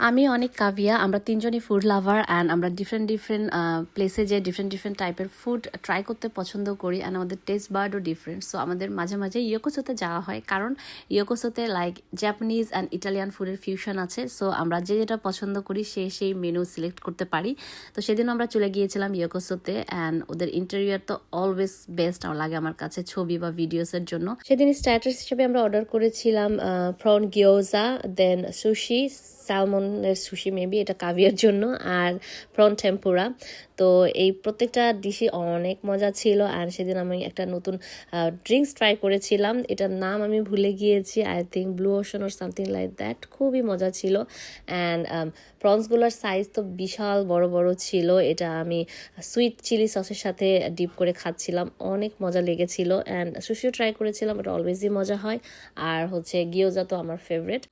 আমি অনেক কাভিয়া আমরা তিনজনই ফুড লাভার অ্যান্ড আমরা ডিফারেন্ট প্লেসে যে ডিফারেন্ট টাইপের ফুড ট্রাই করতে পছন্দ করি অ্যান্ড আমাদের টেস্ট বার্ডও ডিফারেন্ট। সো আমাদের মাঝে মাঝে ইয়োকোসোতে যাওয়া হয়, কারণ ইয়োকোসোতে লাইক জাপানিজ অ্যান্ড ইটালিয়ান ফুডের ফিউশন আছে। সো আমরা যেটা পছন্দ করি সেই মেনু সিলেক্ট করতে পারি। তো সেদিন আমরা চলে গিয়েছিলাম ইয়োকোসোতে অ্যান্ড ওদের ইন্টেরিয়র তো অলওয়েজ বেস্ট লাগে আমার কাছে ছবি বা ভিডিওসের জন্য। সেদিন স্ট্যাটাস হিসেবে আমরা অর্ডার করেছিলাম প্রন গিয়োজা, দেন সুশি, স্যালমনের সুশি মেবি, এটা কাভিয়ার জন্য, আর প্রন টেম্পুরা। তো এই প্রত্যেকটা ডিশই অনেক মজা ছিল। আর সেদিন আমি একটা নতুন ড্রিঙ্কস ট্রাই করেছিলাম, এটার নাম আমি ভুলে গিয়েছি, I think blue ocean or something like that. খুবই মজা ছিল অ্যান্ড প্রনসগুলোর সাইজ তো বিশাল বড় বড় ছিল। এটা আমি সুইট চিলি সসের সাথে ডিপ করে খাচ্ছিলাম, অনেক মজা লেগেছিল। অ্যান্ড সুশিও ট্রাই করেছিলাম, এটা অলওয়েজই মজা হয়। আর হচ্ছে গিয়োজা তো আমার ফেভারিট,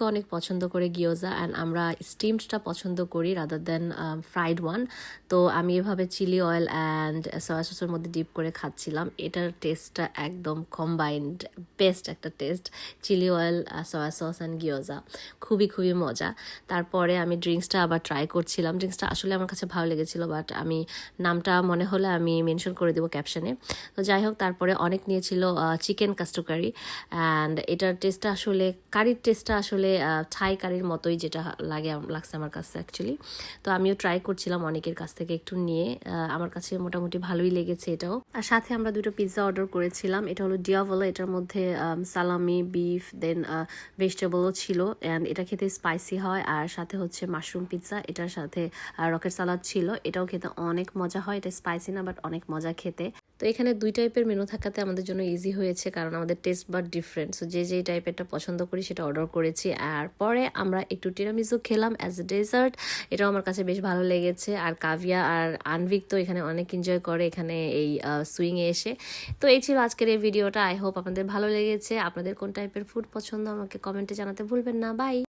অনেক পছন্দ করে গিয়োজা। অ্যান্ড আমরা স্টিমডটা পছন্দ করি রাদার দেন ফ্রাইড ওয়ান। তো আমি এভাবে চিলি অয়েল অ্যান্ড সয়া সসের মধ্যে ডিপ করে খাচ্ছিলাম। এটার টেস্টটা একদম কম্বাইন্ড, বেস্ট একটা test, chili oil, soya sauce and gyoza, খুবই মজা। তারপরে আমি ড্রিঙ্কসটা আবার ট্রাই করছিলাম। ড্রিঙ্কসটা আসলে আমার কাছে ভালো লেগেছিল, বাট আমি নামটা মনে হলে আমি মেনশন করে দেবো ক্যাপশনে। তো যাই হোক, তারপরে অনেক নিয়েছিল চিকেন কাস্টো কারি অ্যান্ড এটার টেস্টটা আসলে, কারির টেস্টটা আসলে থাই কারির মতোই যেটা লাগছে আমার কাছে অ্যাকচুয়ালি। তো আমিও ট্রাই করছিলাম অনেকের কাছ থেকে একটু নিয়ে, আমার কাছে মোটামুটি ভালোই লেগেছে এটাও। আর সাথে আমরা দুটো পিৎজা অর্ডার করেছিলাম, এটা হলো ডিয়াভোলা, এটার মধ্যে সালামি, বিফ, দেন ভেজিটেবলও ছিল অ্যান্ড এটা খেতে স্পাইসি হয়। আর সাথে হচ্ছে মাশরুম পিৎজা, এটার সাথে রকেট সালাদ ছিল, এটাও খেতে অনেক মজা হয়। এটা স্পাইসি না, বাট অনেক মজা খেতে। তো এখানে দুই টাইপের মেনু থাকাতে আমাদের জন্য ইজি হয়েছে, কারণ আমাদের টেস্ট বাট ডিফারেন্ট। সো যে টাইপেরটা পছন্দ করি সেটা অর্ডার করেছি। আর পরে আমরা একটু টিরামিসু খেলাম অ্যাজ এ ডেজার্ট, এটাও আমার কাছে বেশ ভালো লেগেছে। আর কাভিয়া আর আনভিক তো এখানে অনেক এনজয় করে এখানে এই সুইংয়ে এসে। তো এই ছিল আজকের এই ভিডিওটা। আই হোপ আপনাদের ভালো লেগেছে। আপনাদের কোন টাইপের ফুড পছন্দ আমাকে কমেন্টে জানাতে ভুলবেন না। বাই।